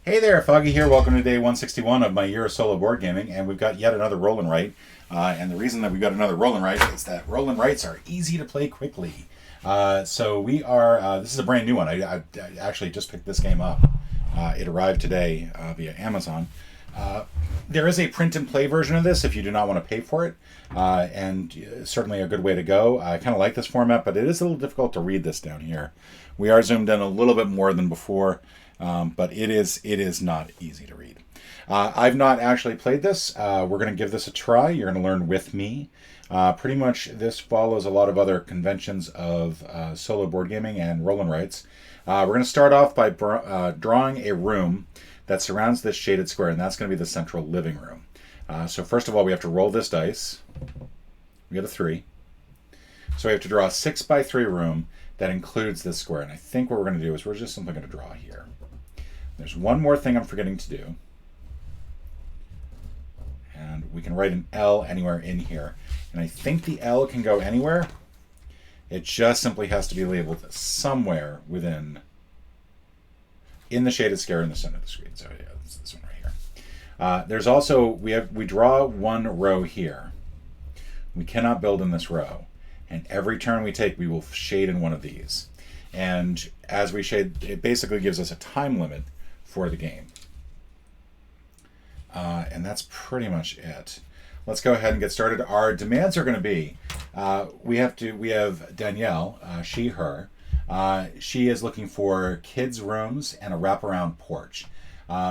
Hey there, Foggy here. Welcome to day 161 of my year of solo board gaming, and we've got yet another roll and write. And the reason that we've got another roll and write is that roll and writes are easy to play quickly. So we are. This is a brand new one. I actually just picked this game up. It arrived today via Amazon. There is a print and play version of this if you do not want to pay for it, and certainly a good way to go. I kind of like this format, but it is a little difficult to read this down here. We are zoomed in a little bit more than before. But it is not easy to read. I've not actually played this. We're going to give this a try. You're going to learn with me. Pretty much this follows a lot of other conventions of solo board gaming and roll and writes. We're going to start off by drawing a room that surrounds this shaded square, and that's going to be the central living room. So first of all, we have to roll this dice. We get a 3. So we have to draw a 6x3 room that includes this square. And I think what we're going to do is we're just simply going to draw here. There's one more thing I'm forgetting to do. And we can write an L anywhere in here. And I think the L can go anywhere. It just simply has to be labeled somewhere in the shaded square in the center of the screen. So yeah, it's this one right here. There's also, we draw one row here. We cannot build in this row. And every turn we take, we will shade in one of these. And as we shade, it basically gives us a time limit for the game. And that's pretty much it. Let's go ahead and get started. Our demands are going to be, we have Danielle, she, her. She is looking for kids' rooms and a wraparound porch.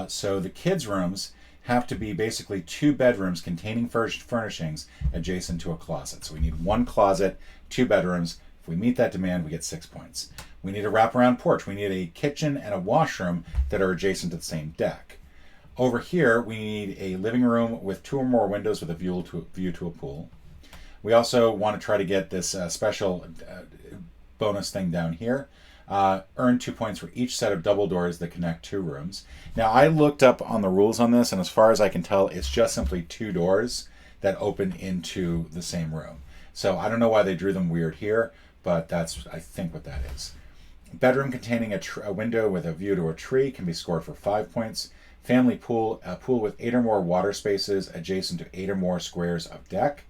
So the kids' rooms have to be basically 2 bedrooms containing furnishings adjacent to a closet. So we need 1 closet, 2 bedrooms. If we meet that demand, we get 6 points. We need a wraparound porch. We need a kitchen and a washroom that are adjacent to the same deck. Over here, we need a living room with 2 or more windows with a view to a pool. We also want to try to get this special bonus thing down here. Earn 2 points for each set of double doors that connect 2 rooms. Now, I looked up on the rules on this, and as far as I can tell, it's just simply 2 doors that open into the same room. So I don't know why they drew them weird here, but that's, I think, what that is. Bedroom containing a window with a view to a tree can be scored for 5 points. Family pool, a pool with 8 or more water spaces adjacent to 8 or more squares of deck.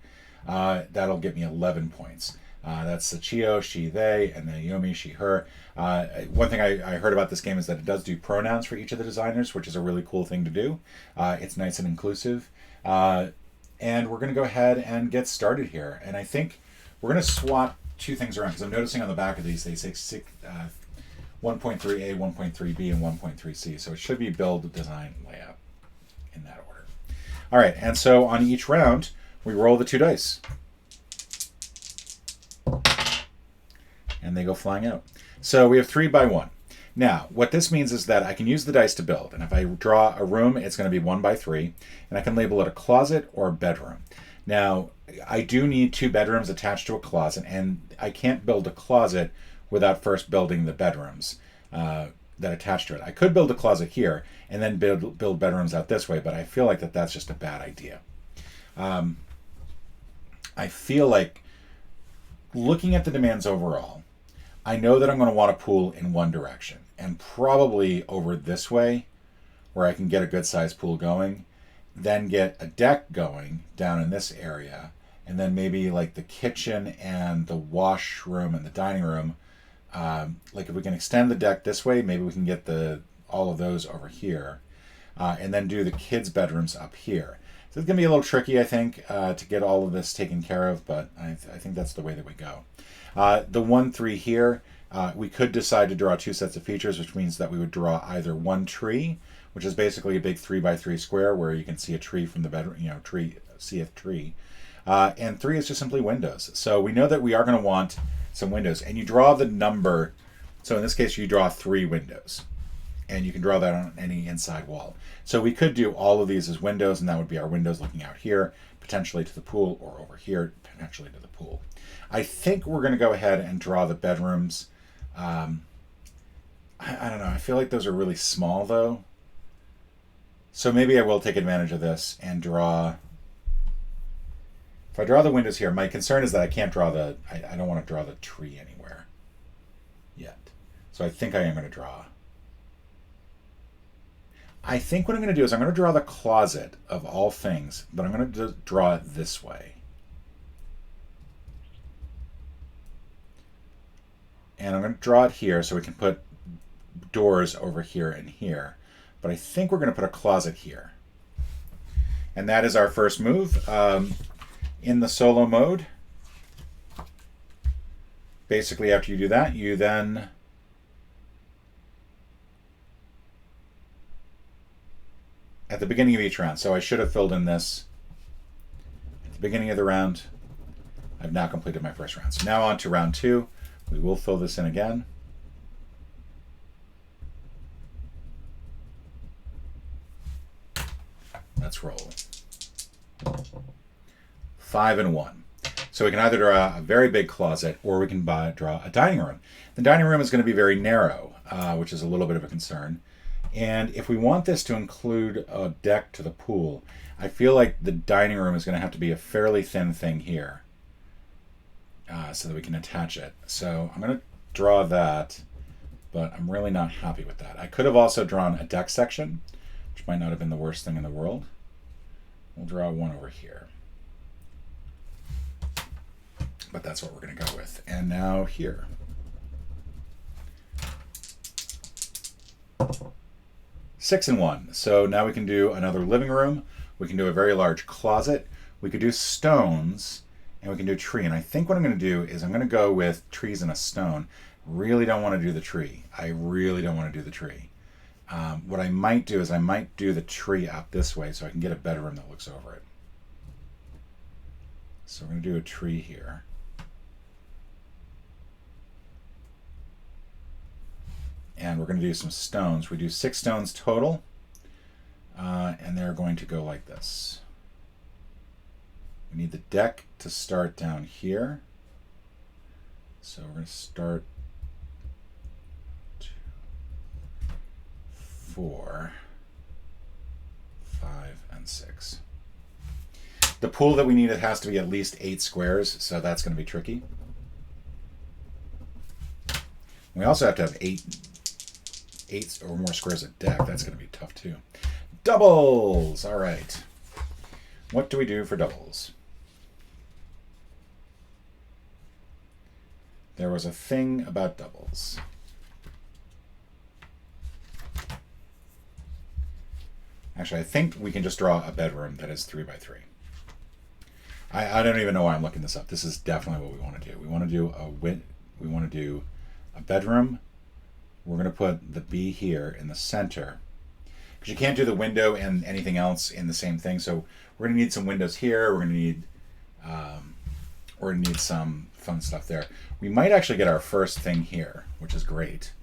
That'll get me 11 points. That's the Chio, she, they, and the Yomi, she, her. One thing I heard about this game is that it does do pronouns for each of the designers, which is a really cool thing to do. It's nice and inclusive. And we're going to go ahead and get started here. And I think we're going to swap 2 things around, because I'm noticing on the back of these they say 1.3a, 1.3b, and 1.3c. So it should be build, design, layout in that order. All right, and so on each round, we roll the 2 dice. And they go flying out. So we have 3 by 1. Now, what this means is that I can use the dice to build. And if I draw a room, it's going to be 1 by 3. And I can label it a closet or a bedroom. Now, I do need 2 bedrooms attached to a closet. And I can't build a closet without first building the bedrooms that attach to it. I could build a closet here and then build bedrooms out this way. But I feel like that's just a bad idea. I feel like looking at the demands overall, I know that I'm going to want a pool in one direction, and probably over this way, where I can get a good sized pool going, then get a deck going down in this area, and then maybe like the kitchen and the washroom and the dining room. Like if we can extend the deck this way, maybe we can get all of those over here, and then do the kids' bedrooms up here. So it's going to be a little tricky, I think, to get all of this taken care of, but I think that's the way that we go. The 1-3 here, we could decide to draw 2 sets of features, which means that we would draw either 1 tree, which is basically a big 3 by 3 square where you can see a tree from the bedroom, see a tree. And 3 is just simply windows. So we know that we are going to want some windows. And you draw the number, so in this case you draw 3 windows. And you can draw that on any inside wall. So we could do all of these as windows, and that would be our windows looking out here, potentially to the pool, or over here, potentially to the pool. I think we're going to go ahead and draw the bedrooms. I don't know. I feel like those are really small, though. So maybe I will take advantage of this and draw. If I draw the windows here, my concern is that I can't draw I don't want to draw the tree anywhere yet. So I think I am going to draw. I think what I'm going to do is I'm going to draw the closet of all things, but I'm going to draw it this way. And I'm going to draw it here so we can put doors over here and here. But I think we're going to put a closet here. And that is our first move. In the solo mode, basically after you do that, you then at the beginning of each round. So I should have filled in this at the beginning of the round. I've now completed my first round. So now on to round 2. We will fill this in again. Let's roll. 5 and 1. So we can either draw a very big closet or we can draw a dining room. The dining room is going to be very narrow, which is a little bit of a concern. And if we want this to include a deck to the pool, I feel like the dining room is going to have to be a fairly thin thing here so that we can attach it. So I'm going to draw that, but I'm really not happy with that. I could have also drawn a deck section, which might not have been the worst thing in the world. We'll draw one over here. But that's what we're going to go with. And now here. Six and 1. So now we can do another living room. We can do a very large closet. We could do stones, and we can do a tree. And I think what I'm going to do is I'm going to go with trees and a stone. Really don't want to do the tree. I really don't want to do the tree. What I might do is I might do the tree out this way so I can get a bedroom that looks over it. So we're going to do a tree here. And we're going to do some stones. We do 6 stones total, and they're going to go like this. We need the deck to start down here. So we're going to start 2, 4, 5, and 6. The pool that we need, it has to be at least 8 squares, so that's going to be tricky. We also have to have 8 or more squares of deck. That's going to be tough too. Doubles! All right. What do we do for doubles? There was a thing about doubles. Actually, I think we can just draw a bedroom that is 3 by 3. I don't even know why I'm looking this up. This is definitely what we want to do. We want to do a bedroom. We're going to put the B here in the center, because you can't do the window and anything else in the same thing. So we're going to need some windows here. We're going to need some fun stuff there. We might actually get our first thing here, which is great.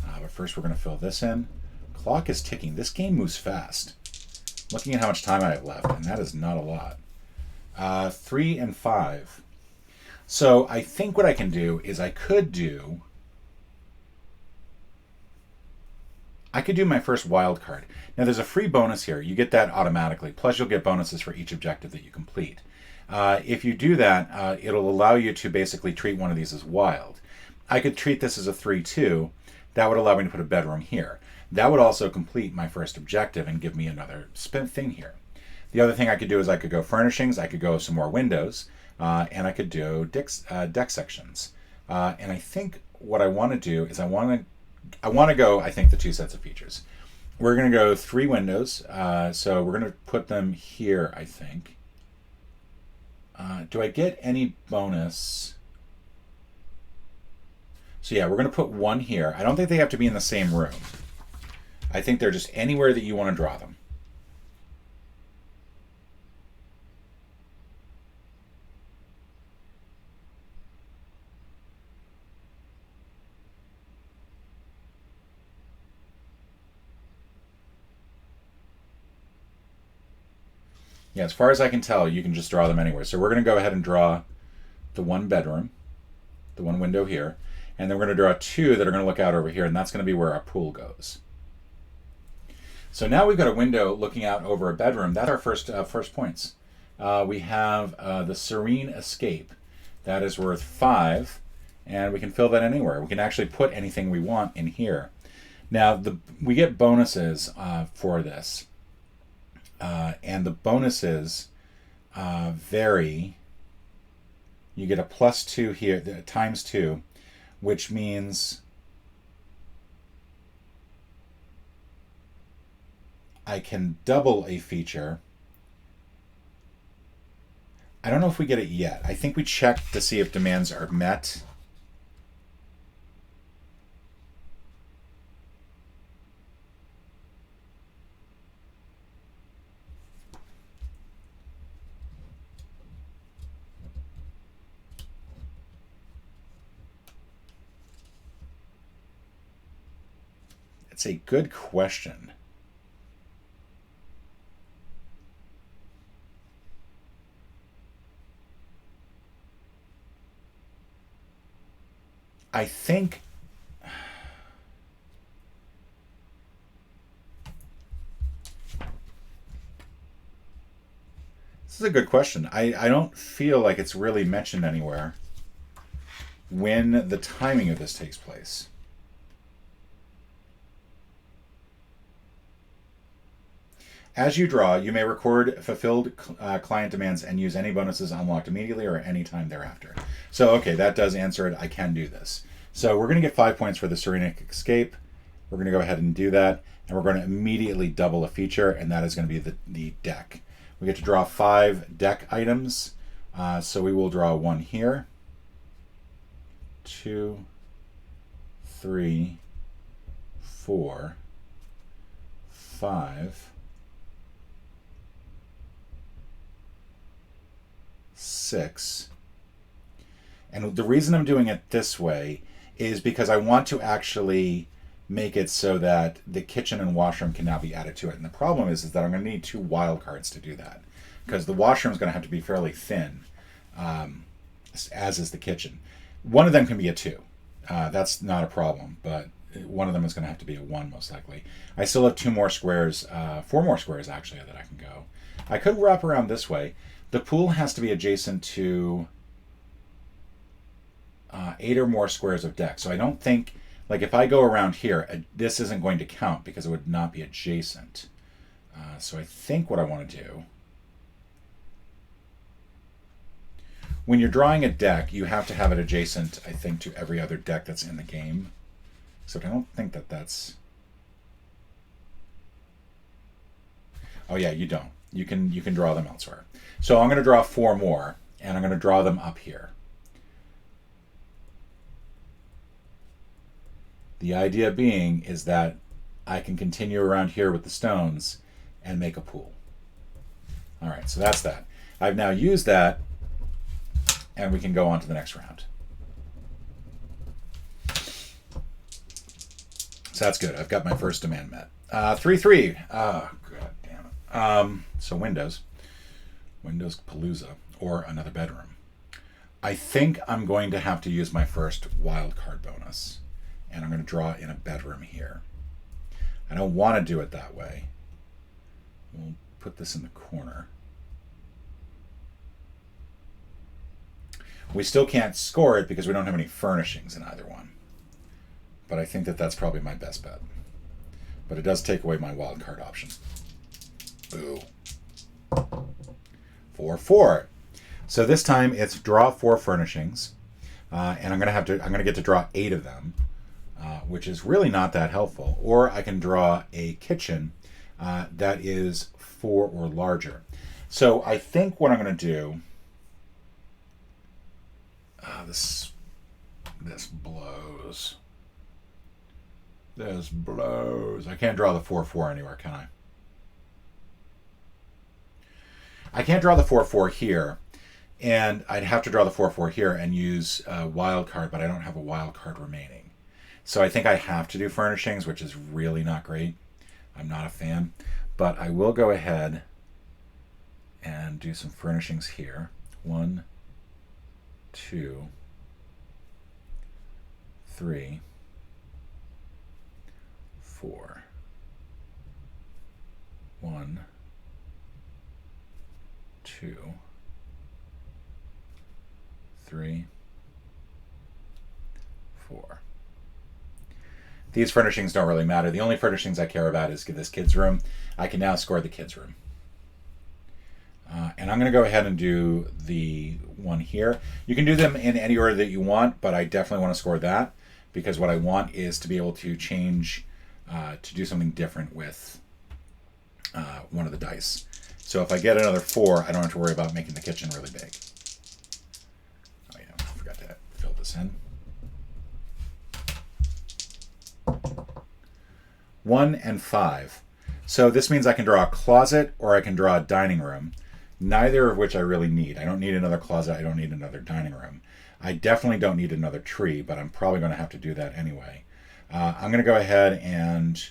But first we're going to fill this in. Clock is ticking. This game moves fast. Looking at how much time I have left, and that is not a lot. 3 and 5. So I think what I can do is I could do my first wild card. Now there's a free bonus here. You get that automatically. Plus you'll get bonuses for each objective that you complete. If you do that, it'll allow you to basically treat one of these as wild. I could treat this as a 3-2. That would allow me to put a bedroom here. That would also complete my first objective and give me another thing here. The other thing I could do is I could go furnishings, I could go some more windows, and I could do deck sections. And I think what I want to do is I want to go, I think, the 2 sets of features. We're going to go 3 windows, so we're going to put them here, I think. Do I get any bonus? So yeah, we're going to put 1 here. I don't think they have to be in the same room. I think they're just anywhere that you want to draw them. Yeah, as far as I can tell, you can just draw them anywhere. So we're going to go ahead and draw the 1 bedroom, the 1 window here, and then we're going to draw 2 that are going to look out over here, and that's going to be where our pool goes. So now we've got a window looking out over a bedroom. That's our first points. We have the Serene Escape. That is worth 5, and we can fill that anywhere. We can actually put anything we want in here. Now, we get bonuses for this, and the bonuses vary. You get a +2 here, ×2, which means I can double a feature. I don't know if we get it yet. I think we checked to see if demands are met. It's a good question. I think this is a good question. I don't feel like it's really mentioned anywhere when the timing of this takes place. As you draw, you may record fulfilled client demands and use any bonuses unlocked immediately or any time thereafter. So, okay, that does answer it. I can do this. So we're going to get 5 points for the Serenic Escape. We're going to go ahead and do that, and we're going to immediately double a feature, and that is going to be the deck. We get to draw 5 deck items, so we will draw 1 here, 2, 3, 4, 5, 6. And the reason I'm doing it this way is because I want to actually make it so that the kitchen and washroom can now be added to it. And the problem is that I'm going to need 2 wild cards to do that, because the washroom is going to have to be fairly thin, as is the kitchen. One of them can be a 2. That's not a problem, but one of them is going to have to be a 1 most likely. I still have 2 more squares, 4 more squares actually that I can go. I could wrap around this way. The pool has to be adjacent to 8 or more squares of deck. So I don't think, like if I go around here, this isn't going to count because it would not be adjacent. So I think what I want to do, when you're drawing a deck, you have to have it adjacent, I think, to every other deck that's in the game. So I don't think that that's... Oh yeah, you don't. You can draw them elsewhere. So I'm going to draw 4 more, and I'm going to draw them up here. The idea being is that I can continue around here with the stones and make a pool. All right, so that's that. I've now used that, and we can go on to the next round. So that's good. I've got my first demand met. 3-3. Oh, god damn it. So Windows Palooza, or another bedroom. I think I'm going to have to use my first wild card bonus, and I'm going to draw in a bedroom here. I don't want to do it that way. We'll put this in the corner. We still can't score it because we don't have any furnishings in either one. But I think that that's probably my best bet. But it does take away my wild card option. Boo. 4-4. So this time it's draw 4 furnishings, and I'm gonna get to draw 8 of them, which is really not that helpful. Or I can draw a kitchen that is 4 or larger. So I think what I'm gonna do. This blows. This blows. I can't draw the 4-4 anywhere, can I? I can't draw the 4-4 here, and I'd have to draw the 4-4 here and use a wild card, but I don't have a wild card remaining. So I think I have to do furnishings, which is really not great. I'm not a fan, but I will go ahead and do some furnishings here. 1, 2, 3, 4. 1, 2, 3, 4. these furnishings don't really matter. The only furnishings I care about is this kids' room. I can now score the kids' room. And I'm going to go ahead and do the one here. You can do them in any order that you want, but I definitely want to score that because what I want is to be able to change, to do something different with one of the dice. So if I get another 4, I don't have to worry about making the kitchen really big. Oh yeah, I forgot to fill this in. 1 and 5. So this means I can draw a closet or I can draw a dining room, neither of which I really need. I don't need another closet. I don't need another dining room. I definitely don't need another tree, but I'm probably going to have to do that anyway. I'm going to go ahead and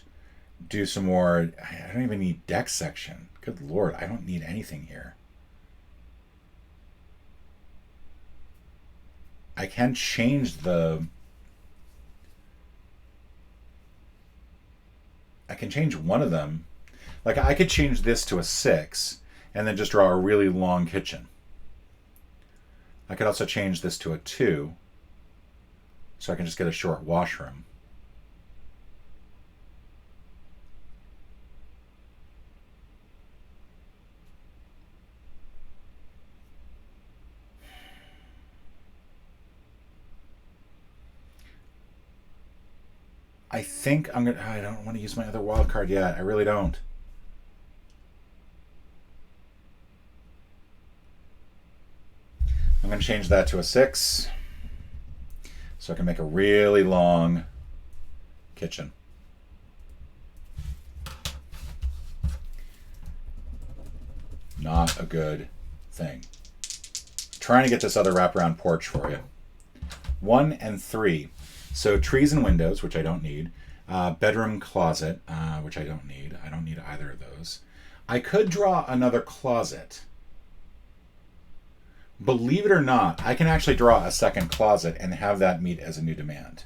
do some more. I don't even need deck section. Good Lord, I don't need anything here. I can change the... I can change one of them. Like I could change this to a 6 and then just draw a really long kitchen. I could also change this to a 2 so I can just get a short washroom. I think I'm gonna. I don't want to use my other wild card yet. I really don't. I'm going to change that to a 6 so I can make a really long kitchen. Not a good thing. Trying to get this other wraparound porch for you. 1 and 3. So trees and windows, which I don't need. Bedroom closet, which I don't need. I don't need either of those. I could draw another closet. Believe it or not, I can actually draw a second closet and have that meet as a new demand.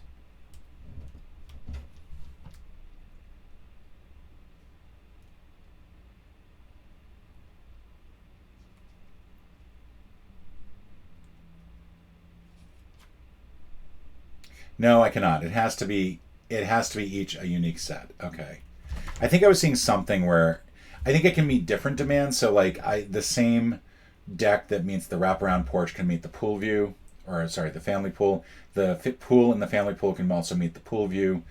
No, I cannot. It has to be each a unique set. Okay. I think I was seeing something where I think it can meet different demands. So like the same deck that meets the wraparound porch can meet the pool view, or sorry, the family pool. The pool and the family pool can also meet the pool view.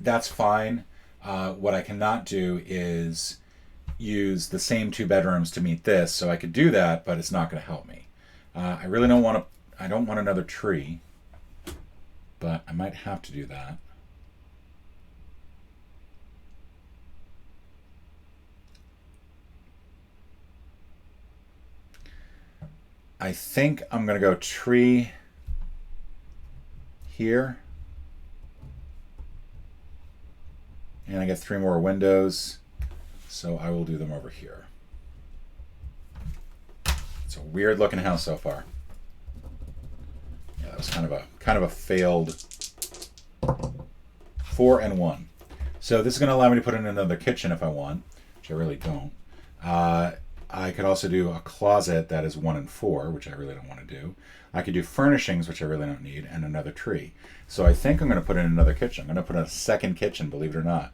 That's fine. What I cannot do is use the same 2 bedrooms to meet this. So I could do that, but it's not going to help me. I really don't want to. I don't want another tree, but I might have to do that. I think I'm going to go tree here. And I get 3 more windows, so I will do them over here. It's a weird looking house so far. Yeah, that was kind of a failed 4 and 1. So this is going to allow me to put in another kitchen if I want, which I really don't. I could also do a closet that is 1 and 4, which I really don't want to do. I could do furnishings, which I really don't need, and another tree. So I think I'm going to put in another kitchen. I'm going to put in a second kitchen, believe it or not.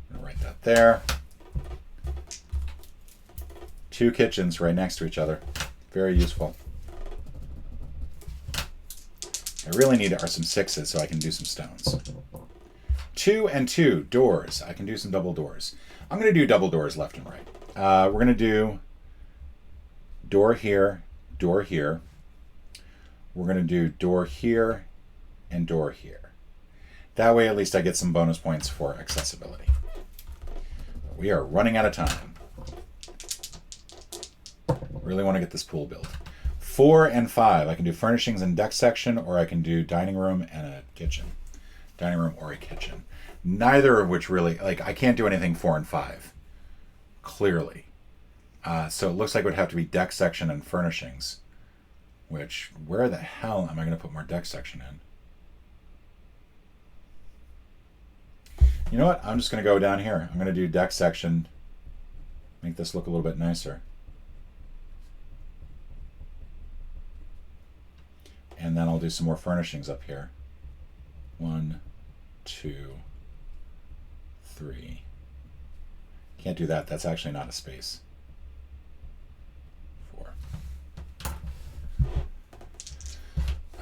I'm going to write that there. 2 kitchens right next to each other. Very useful. I really need are some 6s so I can do some stones. 2 and 2 doors. I can do some double doors. I'm going to do double doors left and right. We're going to do door here, door here. We're going to do door here and door here. That way at least I get some bonus points for accessibility. We are running out of time. Really want to get this pool built. 4 and 5. I can do furnishings and deck section, or I can do dining room and a kitchen. Dining room or a kitchen. Neither of which really, like, I can't do anything 4 and 5. Clearly. So it looks like it would have to be deck section and furnishings. Which, where the hell am I going to put more deck section in? You know what? I'm just going to go down here. I'm going to do deck section. Make this look a little bit nicer. And then I'll do some more furnishings up here. 1, 2, 3. Can't do that. That's actually not a space. 4.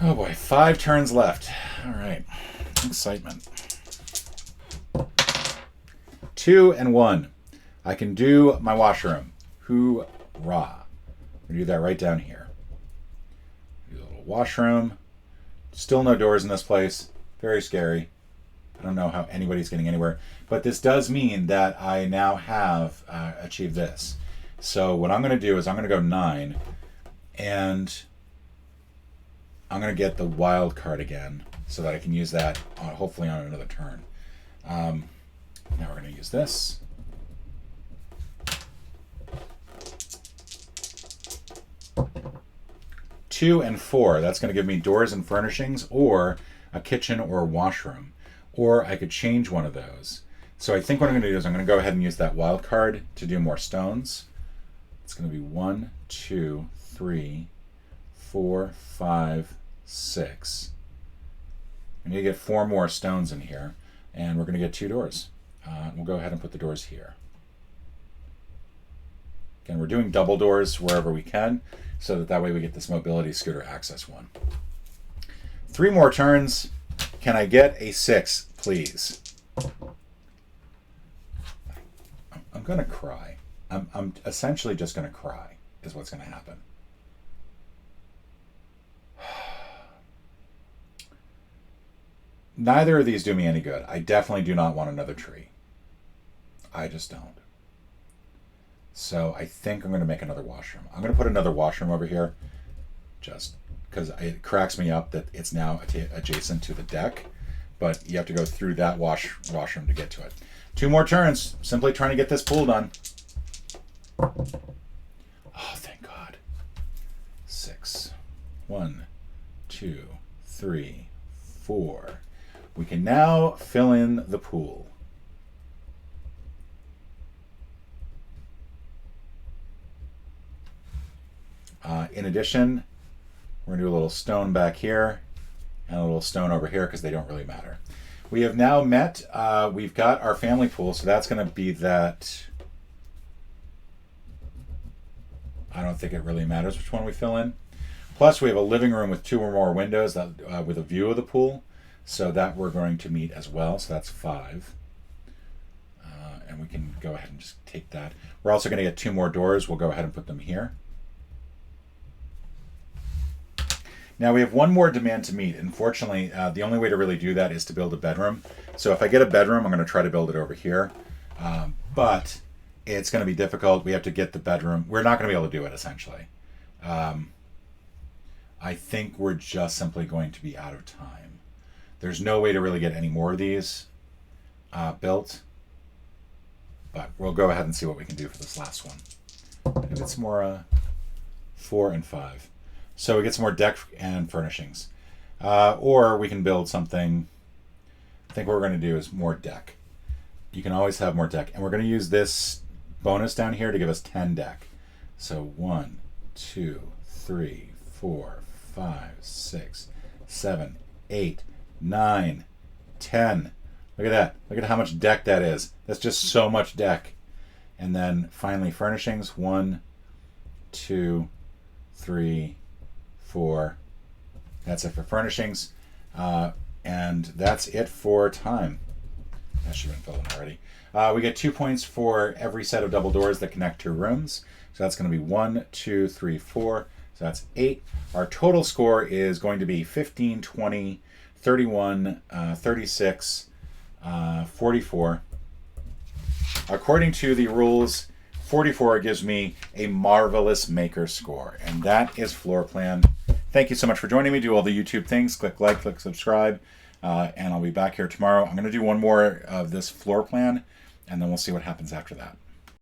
Oh boy, 5 turns left. All right, excitement. 2 and 1. I can do my washroom. Hoorah. I'm going to do that right down here. Do a little washroom. Still no doors in this place. Very scary. I don't know how anybody's getting anywhere. But this does mean that I now have achieved this. So what I'm going to do is I'm going to go 9. And I'm going to get the wild card again so that I can use that hopefully on another turn. Now we're going to use this. Two and 4. That's going to give me doors and furnishings, or a kitchen or a washroom. Or I could change one of those. So I think what I'm going to do is I'm going to go ahead and use that wild card to do more stones. It's going to be 1, 2, 3, 4, 5, 6. I need to get 4 more stones in here, and we're going to get 2 doors. We'll go ahead and put the doors here. Again, we're doing double doors wherever we can, so that way we get this mobility scooter access one. 3 more turns. Can I get a 6, please? I'm going to cry. I'm essentially just going to cry is what's going to happen. Neither of these do me any good. I definitely do not want another tree. I just don't. So I think I'm going to make another washroom. I'm going to put another washroom over here just because it cracks me up that it's now adjacent to the deck, but you have to go through that washroom to get to it. 2 more turns. Simply trying to get this pool done. Oh, thank God. 6. 1, 2, 3, 4. We can now fill in the pool. In addition, we're going to do a little stone back here and a little stone over here because they don't really matter. We have now met, we've got our family pool, so that's going to be that. I don't think it really matters which one we fill in. Plus, we have a living room with 2 or more windows that, with a view of the pool, so that we're going to meet as well, so that's 5. And we can go ahead and just take that. We're also going to get 2 more doors. We'll go ahead and put them here. Now we have 1 more demand to meet. Unfortunately, the only way to really do that is to build a bedroom. So if I get a bedroom, I'm going to try to build it over here. But it's going to be difficult. We have to get the bedroom. We're not going to be able to do it, essentially. I think we're just simply going to be out of time. There's no way to really get any more of these built. But we'll go ahead and see what we can do for this last one. Maybe it's more 4 and 5. So we get some more deck and furnishings. Or we can build something. I think what we're going to do is more deck. You can always have more deck. And we're going to use this bonus down here to give us 10 deck. So 1, 2, 3, 4, 5, 6, 7, 8, 9, 10. Look at that. Look at how much deck that is. That's just so much deck. And then finally furnishings. 1, 2, 3, 4. That's it for furnishings. And that's it for time. That should have been filled in already. We get 2 points for every set of double doors that connect 2 rooms. So that's going to be 1, 2, 3, 4. So that's 8. Our total score is going to be 15, 20, 31, 36, 44. According to the rules, 44 gives me a marvelous maker score. And that is floor plan. Thank you so much for joining me. Do all the YouTube things. Click like, click subscribe. And I'll be back here tomorrow. I'm going to do one more of this floor plan, and then we'll see what happens after that.